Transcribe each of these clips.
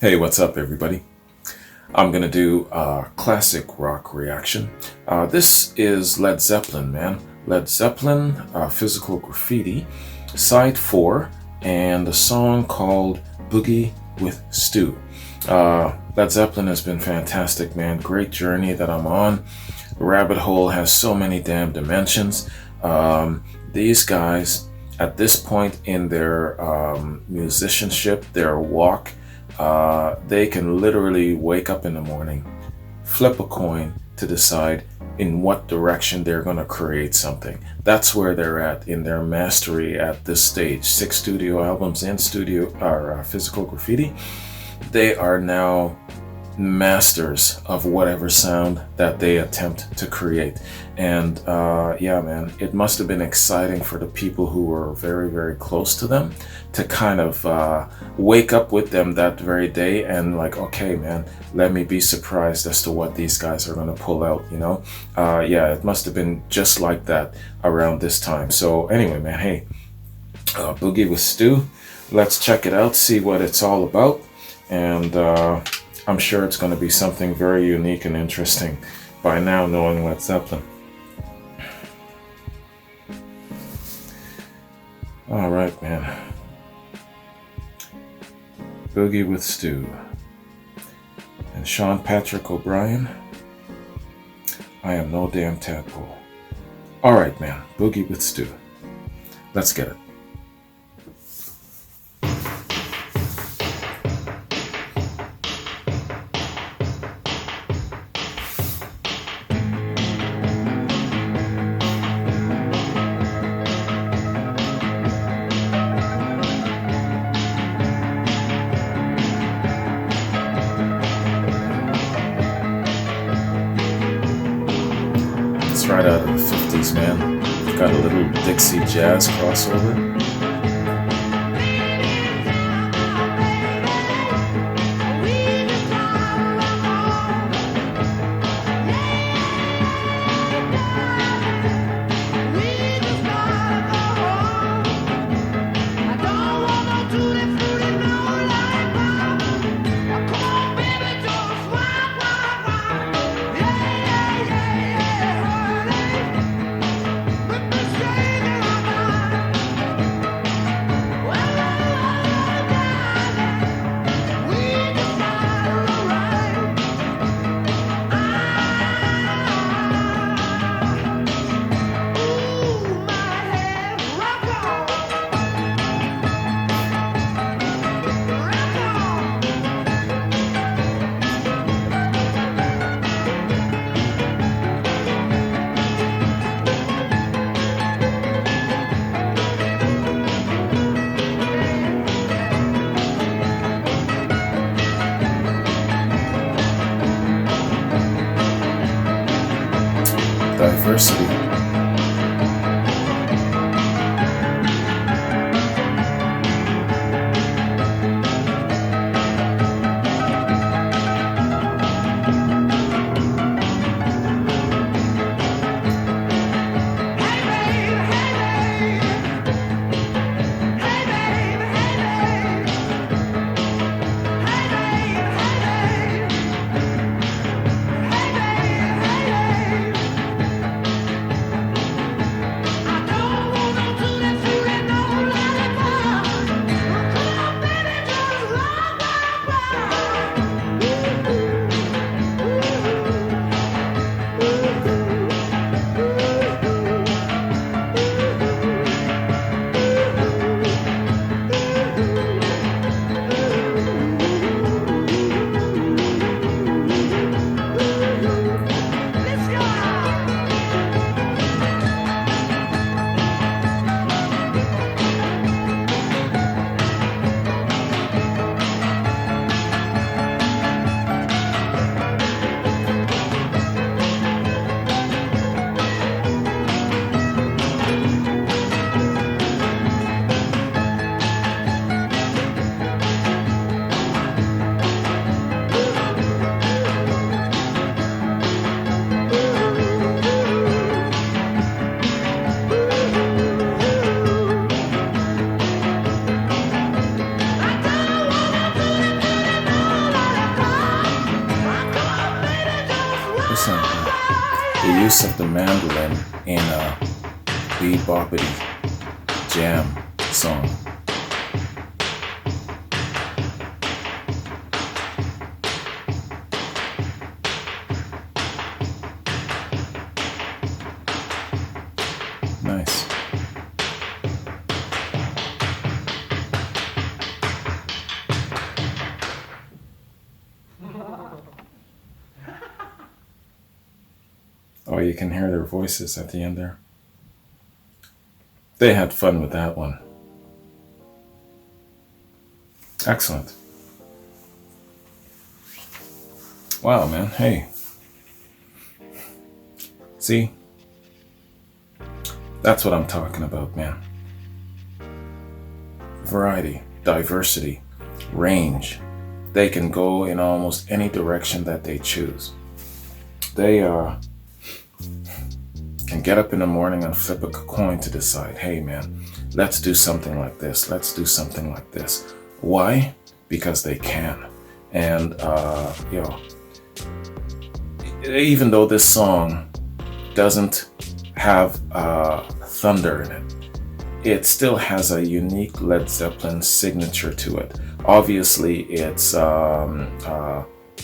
Hey, what's up, everybody? I'm gonna do a classic rock reaction. This is Led Zeppelin, man. Led Zeppelin, Physical Graffiti, Side 4, and a song called Boogie with Stu. Led Zeppelin has been fantastic, man. Great journey that I'm on. The rabbit hole has so many damn dimensions. These guys, at this point in their musicianship, their walk, they can literally wake up in the morning, flip a coin to decide in what direction they're going to create something. That's where they're at in their mastery at this stage. 6 studio albums in studio or Physical Graffiti. They are now masters of whatever sound that they attempt to create. And yeah, man, it must have been exciting for the people who were very, very close to them to kind of wake up with them that very day and like, okay, man, let me be surprised as to what these guys are going to pull out, you know? Yeah, it must have been just like that around this time. So anyway, man, hey, Boogie with Stu, let's check it out, see what it's all about. And I'm sure it's going to be something very unique and interesting by now, knowing Led Zeppelin. All right, man. Boogie with Stu. And Sean Patrick O'Brien. I am no damn tadpole. All right, man. Boogie with Stu. Let's get it. Right out of the 50s, man. Got a little Dixie jazz crossover. Diversity. excellent. The use of the mandolin in a beboppity jam song. Nice. Oh, you can hear their voices at the end there. They had fun with that one. Excellent. Wow, man. Hey. See? That's what I'm talking about, man. Variety, diversity, range. They can go in almost any direction that they choose. They can get up in the morning and flip a coin to decide, hey man, let's do something like this. Let's do something like this. Why? Because they can. And, even though this song doesn't have thunder in it, it still has a unique Led Zeppelin signature to it. Obviously, it's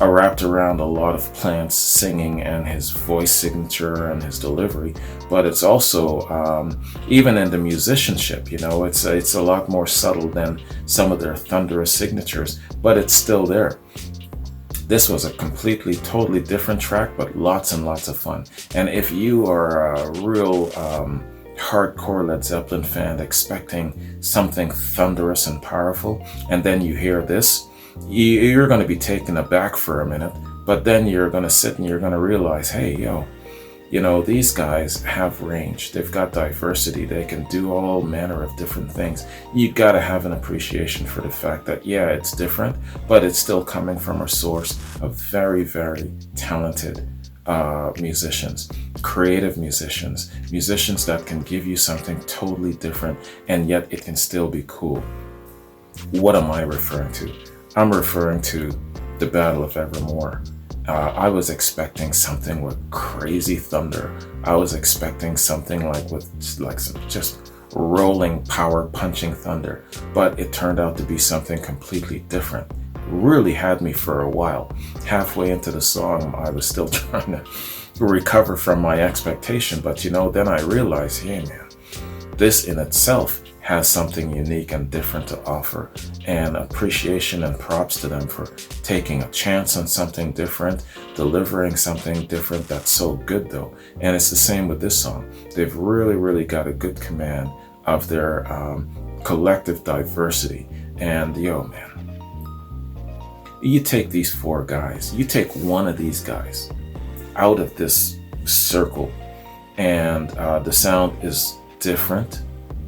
wrapped around a lot of Plant's singing and his voice signature and his delivery, but it's also even in the musicianship, it's a lot more subtle than some of their thunderous signatures, but it's still there. This was a totally different track, but lots and lots of fun. And if you are a real hardcore Led Zeppelin fan expecting something thunderous and powerful, and then you hear this, you're going to be taken aback for a minute, but then you're going to sit and you're going to realize, hey, these guys have range. They've got diversity. They can do all manner of different things. You got to have an appreciation for the fact that, yeah, it's different, but it's still coming from a source of very, very talented musicians, creative musicians that can give you something totally different, and yet it can still be cool. What am I referring to? I'm referring to the Battle of Evermore. I was expecting something with crazy thunder. I was expecting something like some just rolling, power punching thunder, but it turned out to be something completely different. Really had me for a while. Halfway into the song, I was still trying to recover from my expectation, but then I realized, hey man, this in itself has something unique and different to offer, and appreciation and props to them for taking a chance on something different, delivering something different that's so good though. And it's the same with this song. They've really, really got a good command of their collective diversity. And man, you take these four guys, you take one of these guys out of this circle, and the sound is different,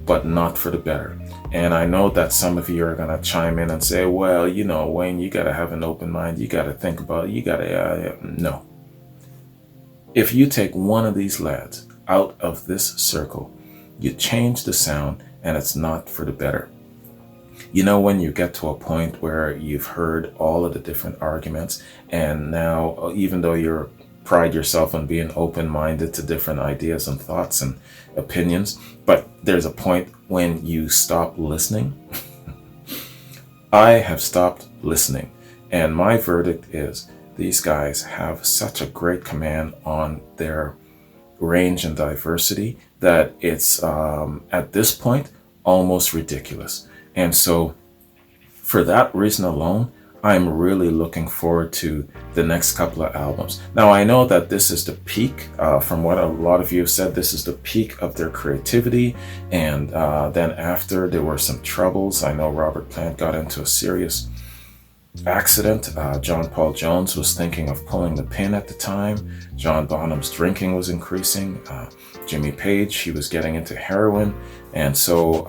but not for the better. And I know that some of you are going to chime in and say, well, Wayne, you got to have an open mind. You got to think about it. No. If you take one of these lads out of this circle, you change the sound, and it's not for the better. When you get to a point where you've heard all of the different arguments, and now, even though you pride yourself on being open-minded to different ideas and thoughts and opinions, but there's a point when you stop listening. I have stopped listening, and my verdict is these guys have such a great command on their range and diversity that it's at this point almost ridiculous. And so for that reason alone, I'm really looking forward to the next couple of albums. Now, I know that this is the peak, from what a lot of you have said, this is the peak of their creativity. And then after, there were some troubles. I know Robert Plant got into a serious accident. John Paul Jones was thinking of pulling the pin at the time. John Bonham's drinking was increasing. Jimmy Page, he was getting into heroin. And so,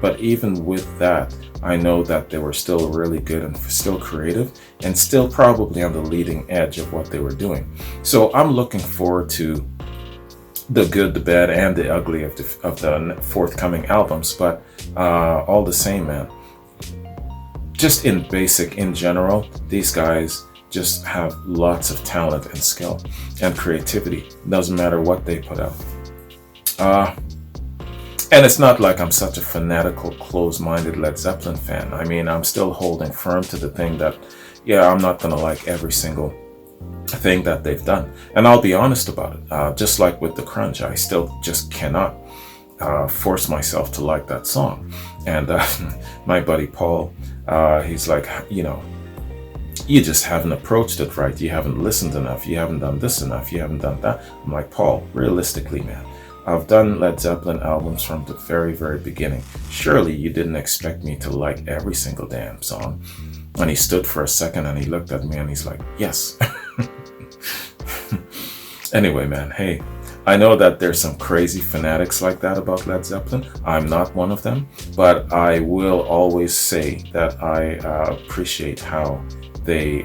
but even with that, I know that they were still really good and still creative and still probably on the leading edge of what they were doing. So I'm looking forward to the good, the bad, and the ugly of the forthcoming albums. But all the same, man, just in general, these guys just have lots of talent and skill and creativity. Doesn't matter what they put out. And it's not like I'm such a fanatical, close-minded Led Zeppelin fan. I mean, I'm still holding firm to the thing that, yeah, I'm not gonna like every single thing that they've done. And I'll be honest about it. Just like with the crunch, I still just cannot force myself to like that song. And my buddy Paul, he's like, you know, you just haven't approached it right. You haven't listened enough. You haven't done this enough. You haven't done that. I'm like, Paul, realistically, man, I've done Led Zeppelin albums from the very, very beginning. Surely you didn't expect me to like every single damn song. And he stood for a second and he looked at me and he's like, yes. Anyway, man, hey, I know that there's some crazy fanatics like that about Led Zeppelin. I'm not one of them, but I will always say that I appreciate how they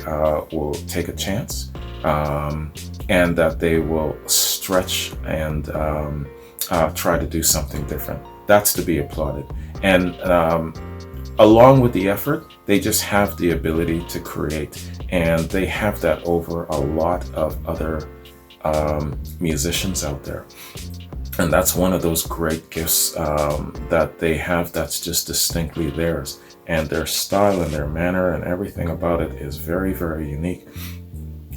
will take a chance, and that they will stretch and try to do something different. That's to be applauded. And along with the effort, they just have the ability to create, and they have that over a lot of other musicians out there. And that's one of those great gifts that they have that's just distinctly theirs. And their style and their manner and everything about it is very, very unique.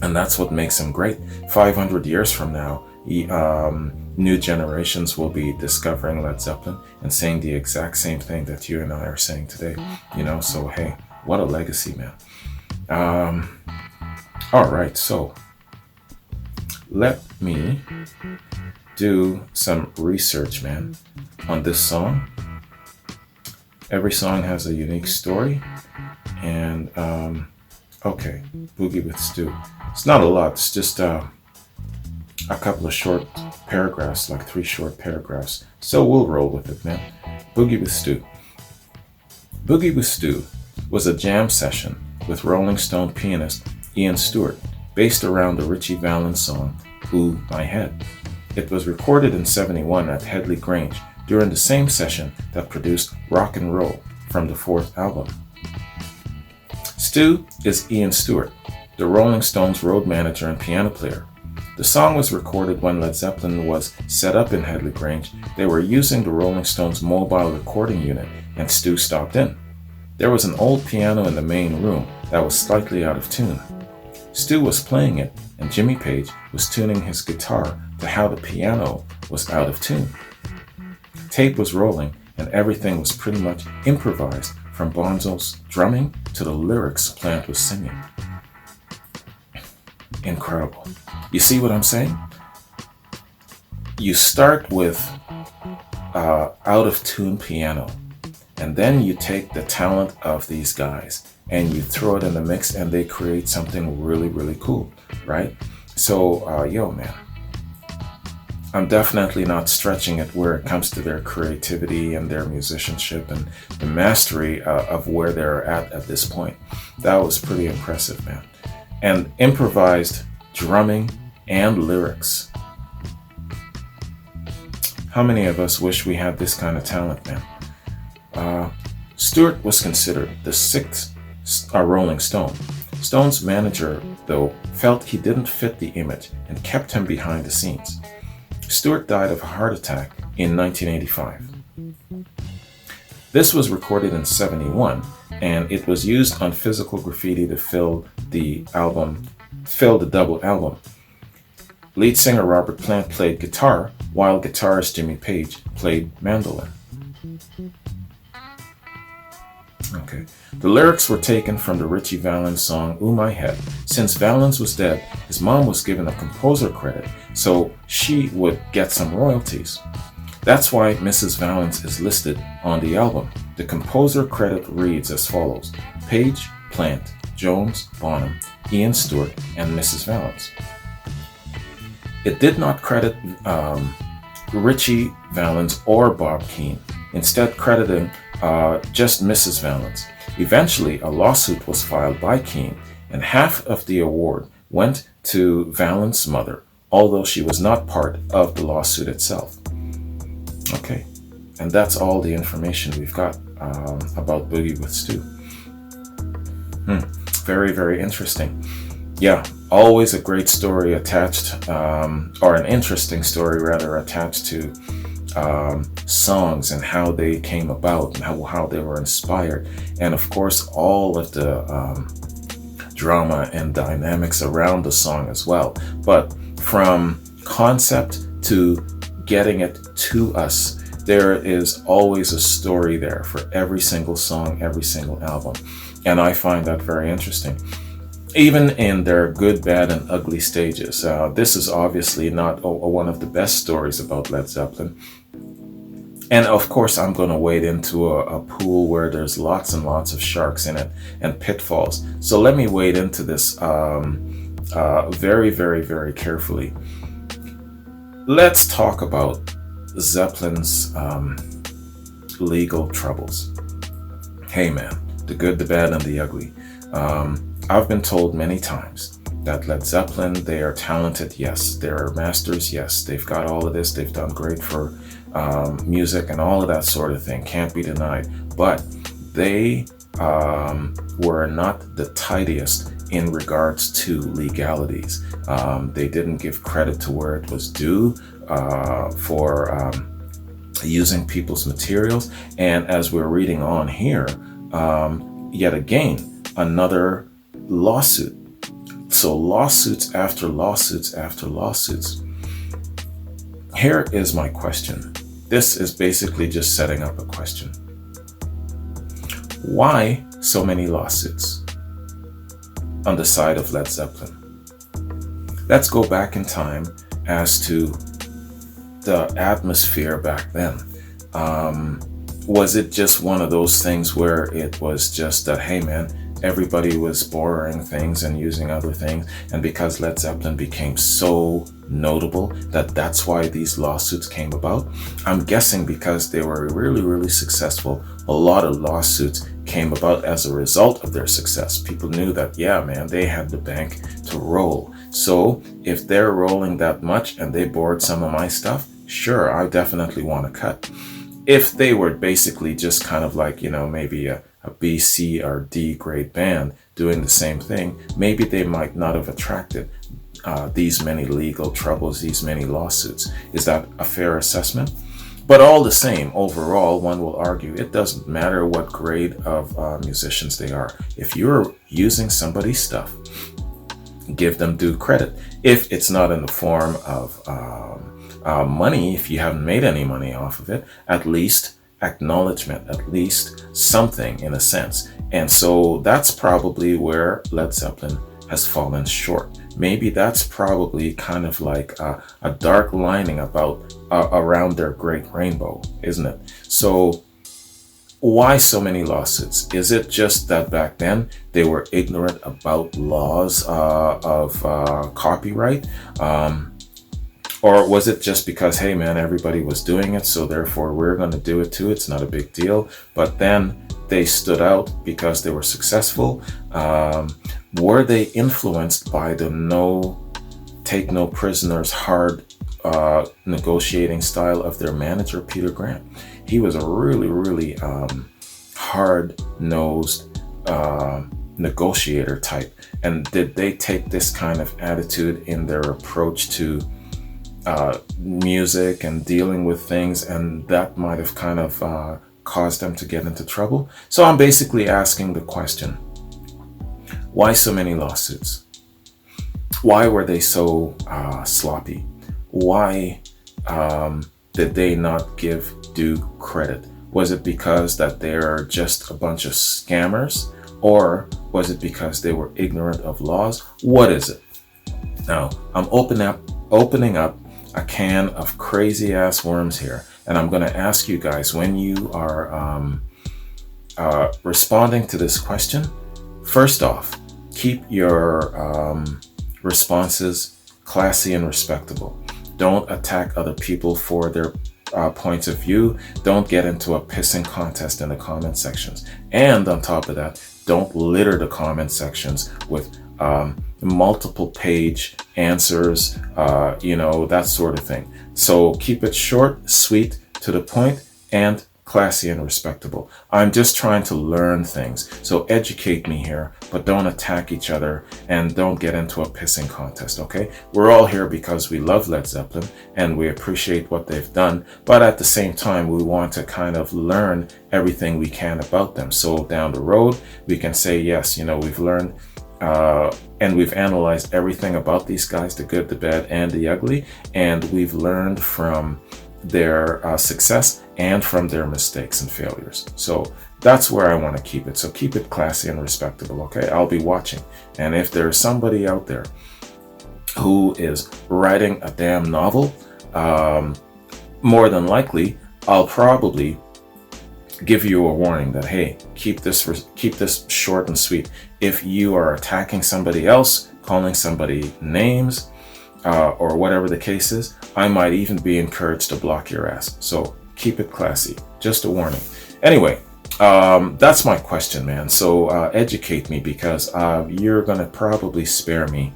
And that's what makes them great. 500 years from now, new generations will be discovering Led Zeppelin and saying the exact same thing that you and I are saying today. You know, so hey, what a legacy, man. All right, so let me do some research, man, on this song. Every song has a unique story. And okay, Boogie with Stu. It's not a lot. It's just a couple of short paragraphs, like 3 short paragraphs. So we'll roll with it, man. Boogie with Stu. Boogie with Stu was a jam session with Rolling Stone pianist Ian Stewart, based around the Ritchie Valens song, Ooh My Head. It was recorded in '71 at Headley Grange during the same session that produced Rock and Roll from the 4th album. Stu is Ian Stewart, the Rolling Stones road manager and piano player. The song was recorded when Led Zeppelin was set up in Headley Grange. They were using the Rolling Stones mobile recording unit, and Stu stopped in. There was an old piano in the main room that was slightly out of tune. Stu was playing it, and Jimmy Page was tuning his guitar to how the piano was out of tune. Tape was rolling, and everything was pretty much improvised, from Bonzo's drumming to the lyrics Plant was singing. Incredible. You see what I'm saying? You start with out of tune piano, and then you take the talent of these guys and you throw it in the mix, and they create something really, really cool, right? So, yo, man, I'm definitely not stretching it where it comes to their creativity and their musicianship and the mastery of where they're at this point. That was pretty impressive, man. And improvised drumming and lyrics. How many of us wish we had this kind of talent, man? Stewart was considered the 6th Rolling Stone. Stone's manager, though, felt he didn't fit the image and kept him behind the scenes. Stewart died of a heart attack in 1985. This was recorded in '71, and it was used on Physical Graffiti to fill the double album. Lead singer Robert Plant played guitar, while guitarist Jimmy Page played mandolin. Okay. The lyrics were taken from the Ritchie Valens song Ooh My Head. Since Valens was dead, his mom was given a composer credit, so she would get some royalties. That's why Mrs. Valens is listed on the album. The composer credit reads as follows: Page, Plant, Jones, Bonham, Ian Stewart, and Mrs. Valens. It did not credit Ritchie Valens or Bob Keane, instead crediting just Mrs. Valens. Eventually, a lawsuit was filed by Keane, and half of the award went to Valens' mother, although she was not part of the lawsuit itself. Okay, and that's all the information we've got about Boogie with Stu. Very, very interesting. Yeah, always a great story attached, or an interesting story rather, attached to songs and how they came about and how they were inspired. And of course, all of the drama and dynamics around the song as well. But from concept to getting it to us, there is always a story there for every single song, every single album. And I find that very interesting. Even in their good, bad, and ugly stages. This is obviously not one of the best stories about Led Zeppelin. And of course, I'm going to wade into a pool where there's lots and lots of sharks in it and pitfalls. So let me wade into this very, very, very carefully. Let's talk about Zeppelin's legal troubles. Hey man, the good, the bad, and the ugly. I've been told many times that Led Zeppelin, they are talented, yes. They're masters, yes. They've got all of this. They've done great for music and all of that sort of thing. Can't be denied. But they were not the tidiest in regards to legalities. They didn't give credit to where it was due for using people's materials. And as we're reading on here, yet again, another lawsuit. So lawsuits after lawsuits after lawsuits. Here is my question. This is basically just setting up a question. Why so many lawsuits on the side of Led Zeppelin? Let's go back in time as to the atmosphere back then. Was it just one of those things where it was just that, hey man, everybody was borrowing things and using other things, and because Led Zeppelin became so notable that's why these lawsuits came about? I'm guessing because they were really, really successful, a lot of lawsuits came about as a result of their success. People knew that, yeah man, they had the bank to roll. So if they're rolling that much and they borrowed some of my stuff, sure, I definitely want to cut. If they were basically just kind of like, maybe a B, C, or D grade band doing the same thing, maybe they might not have attracted these many legal troubles, these many lawsuits. Is that a fair assessment? But all the same, overall, one will argue it doesn't matter what grade of musicians they are. If you're using somebody's stuff, give them due credit. If it's not in the form of money, if you haven't made any money off of it, at least acknowledgement, at least something in a sense. And so that's probably where Led Zeppelin has fallen short. Maybe that's probably kind of like a dark lining about around their great rainbow, isn't it? So why so many lawsuits? Is it just that back then they were ignorant about laws of copyright? Or was it just because, hey man, everybody was doing it, so therefore we're going to do it too, it's not a big deal? But then they stood out because they were successful. Were they influenced by the take no prisoners, hard negotiating style of their manager, Peter Grant? He was a really, really hard-nosed negotiator type. And did they take this kind of attitude in their approach to music and dealing with things, and that might have kind of caused them to get into trouble? So I'm basically asking the question, why so many lawsuits? Why were they so sloppy? Why did they not give due credit? Was it because that they're just a bunch of scammers? Or was it because they were ignorant of laws? What is it? Now, I'm opening up a can of crazy ass worms here, and I'm going to ask you guys, when you are responding to this question, first off, keep your responses classy and respectable. Don't attack other people for their points of view. Don't get into a pissing contest in the comment sections. And on top of that, don't litter the comment sections with multiple page answers, that sort of thing. So keep it short, sweet, to the point, and classy and respectable. I'm just trying to learn things. So educate me here, but don't attack each other and don't get into a pissing contest, okay? We're all here because we love Led Zeppelin and we appreciate what they've done, but at the same time, we want to kind of learn everything we can about them. So down the road, we can say, yes, you know, we've learned and we've analyzed everything about these guys, the good, the bad, and the ugly, and we've learned from their success and from their mistakes and failures. So that's where I want to keep it. So keep it classy and respectable, okay? I'll be watching. And if there's somebody out there who is writing a damn novel, more than likely, I'll probably give you a warning that, hey, keep this short and sweet. If you are attacking somebody else, calling somebody names, or whatever the case is, I might even be encouraged to block your ass. So keep it classy. Just a warning. Anyway, that's my question, man. So educate me, because you're going to probably spare me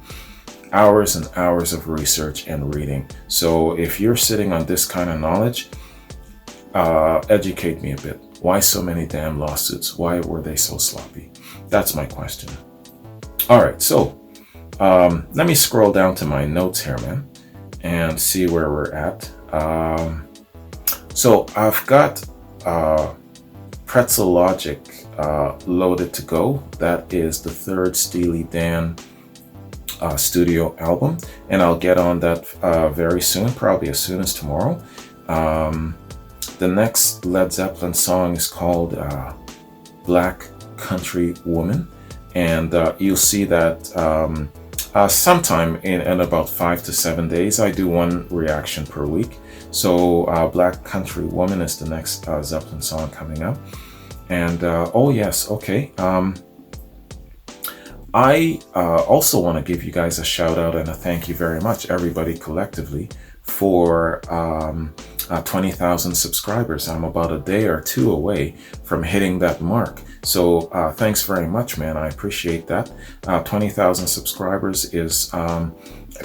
hours and hours of research and reading. So if you're sitting on this kind of knowledge, educate me a bit. Why so many damn lawsuits? Why were they so sloppy? That's my question. All right, so let me scroll down to my notes here, man, and see where we're at. So I've got Pretzel Logic loaded to go. That is the third Steely Dan studio album, and I'll get on that very soon, probably as soon as tomorrow. The next Led Zeppelin song is called Black Country Woman, and you'll see that sometime in about 5 to 7 days. I do one reaction per week. So Black Country Woman is the next Zeppelin song coming up. And oh yes, okay. I also want to give you guys a shout out and a thank you very much, everybody collectively, for 20,000 subscribers. I'm about a day or two away from hitting that mark. So thanks very much, man. I appreciate that. 20,000 subscribers is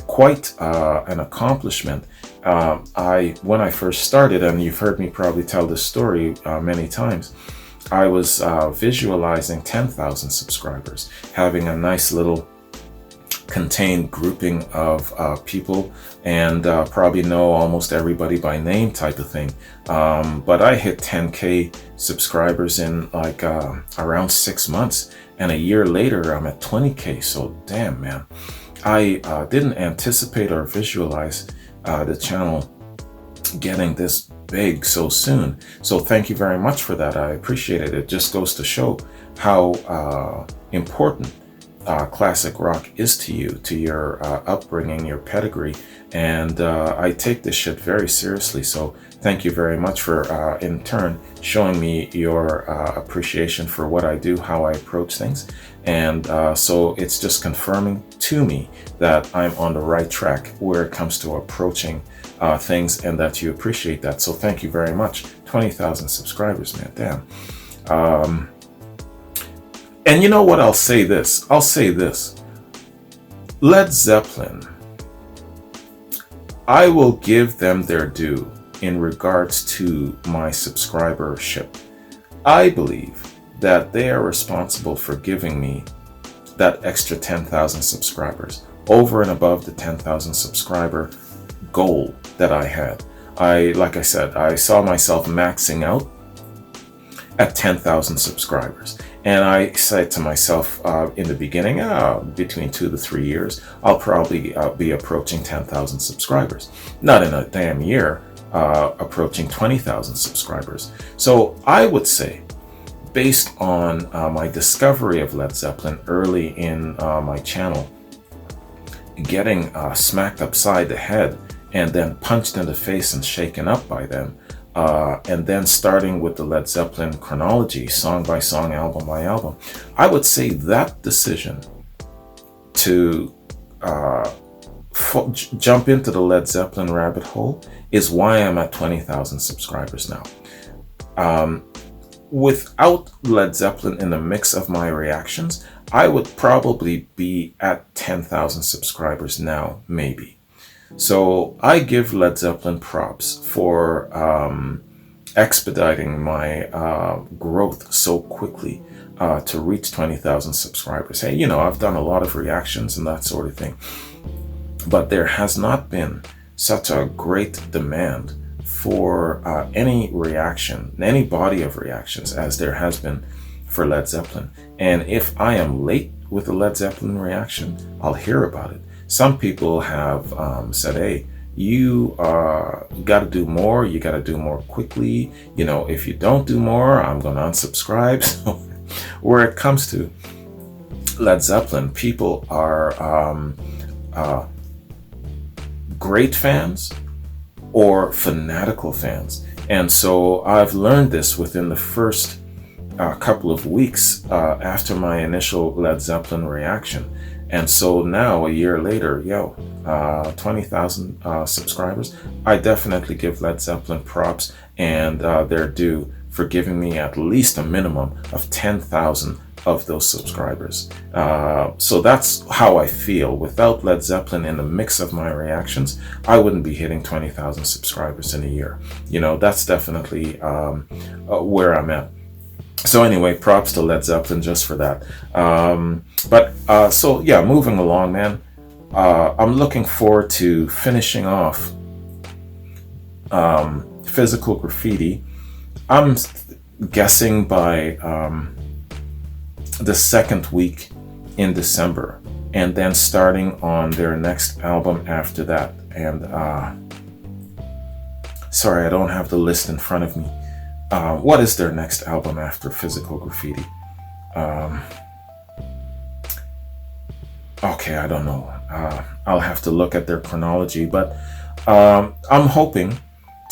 quite an accomplishment. When I first started, and you've heard me probably tell this story many times, I was visualizing 10,000 subscribers, having a nice little contained grouping of people, and probably know almost everybody by name type of thing. But I hit 10K subscribers in like around 6 months, and a year later I'm at 20K. So damn, man, I didn't anticipate or visualize the channel getting this big so soon. So thank you very much for that. I appreciate it. It just goes to show how important classic rock is to you, to your upbringing, your pedigree, and I take this shit very seriously. So thank you very much for in turn showing me your appreciation for what I do, how I approach things, and so it's just confirming to me that I'm on the right track where it comes to approaching things, and that you appreciate that. So thank you very much. 20,000 subscribers, man, damn. And you know what? I'll say this. Led Zeppelin, I will give them their due in regards to my subscribership. I believe that they are responsible for giving me that extra 10,000 subscribers over and above the 10,000 subscriber goal that I had. Like I said, I saw myself maxing out at 10,000 subscribers. And I said to myself in the beginning, between 2 to 3 years, I'll probably be approaching 10,000 subscribers. Not in a damn year, approaching 20,000 subscribers. So I would say, based on my discovery of Led Zeppelin early in my channel, getting smacked upside the head and then punched in the face and shaken up by them, and then starting with the Led Zeppelin chronology, song by song, album by album, I would say that decision to jump into the Led Zeppelin rabbit hole is why I'm at 20,000 subscribers now. Without Led Zeppelin in the mix of my reactions, I would probably be at 10,000 subscribers now, maybe. So I give Led Zeppelin props for expediting my growth so quickly to reach 20,000 subscribers. Hey, I've done a lot of reactions and that sort of thing, but there has not been such a great demand for any reaction, any body of reactions, as there has been for Led Zeppelin. And if I am late with a Led Zeppelin reaction, I'll hear about it. Some people have said, hey, you got to do more. You got to do more quickly. If you don't do more, I'm going to unsubscribe. So where it comes to Led Zeppelin, people are great fans or fanatical fans. And so I've learned this within the first couple of weeks after my initial Led Zeppelin reaction. And so now, a year later, 20,000 subscribers, I definitely give Led Zeppelin props and their due for giving me at least a minimum of 10,000 of those subscribers. So that's how I feel. Without Led Zeppelin in the mix of my reactions, I wouldn't be hitting 20,000 subscribers in a year. That's definitely where I'm at. So anyway, props to Led Zeppelin just for that. So yeah, moving along, man. I'm looking forward to finishing off Physical Graffiti. I'm guessing by the second week in December, and then starting on their next album after that. And sorry, I don't have the list in front of me. What is their next album after Physical Graffiti? Okay, I don't know. I'll have to look at their chronology, but I'm hoping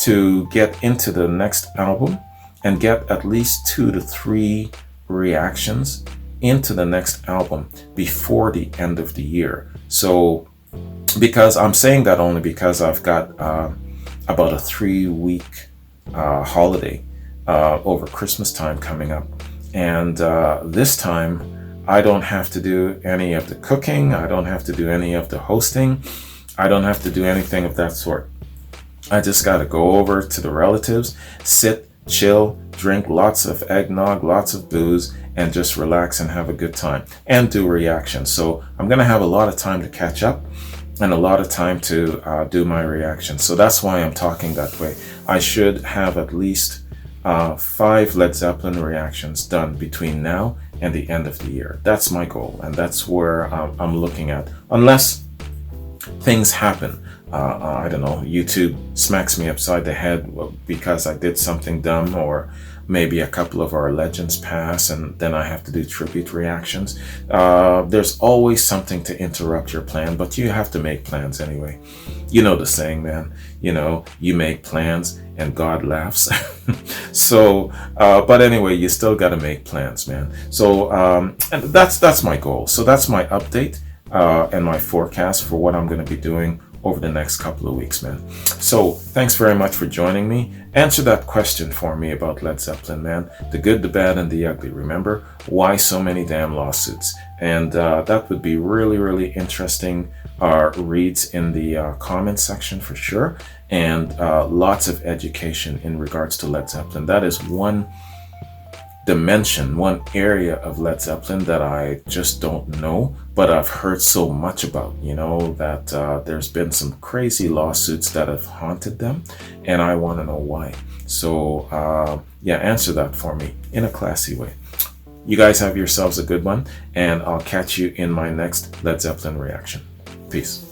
to get into the next album and get at least 2 to 3 reactions into the next album before the end of the year. So, because I'm saying that only because I've got about a 3-week holiday over Christmas time coming up, and this time I don't have to do any of the cooking, I don't have to do any of the hosting, I don't have to do anything of that sort. I just got to go over to the relatives, sit, chill, drink lots of eggnog, lots of booze, and just relax and have a good time and do reactions. So I'm gonna have a lot of time to catch up and a lot of time to do my reactions. So that's why I'm talking that way. I should have at least 5 Led Zeppelin reactions done between now and the end of the year. That's my goal, and that's where I'm looking at. Unless things happen, I don't know, YouTube smacks me upside the head because I did something dumb, or maybe a couple of our legends pass and then I have to do tribute reactions. There's always something to interrupt your plan, but you have to make plans anyway. You know the saying, man, you make plans and God laughs. So, but anyway, you still got to make plans, man. So, and that's my goal. So that's my update and my forecast for what I'm going to be doing over the next couple of weeks, man. So thanks very much for joining me. Answer that question for me about Led Zeppelin, man. The good, the bad, and the ugly. Remember, why so many damn lawsuits? And that would be really, really interesting reads in the comment section for sure. And lots of education in regards to Led Zeppelin. That is one dimension, one area of Led Zeppelin that I just don't know, but I've heard so much about, that there's been some crazy lawsuits that have haunted them, and I want to know why. So answer that for me in a classy way. You guys have yourselves a good one, and I'll catch you in my next Led Zeppelin reaction. Peace.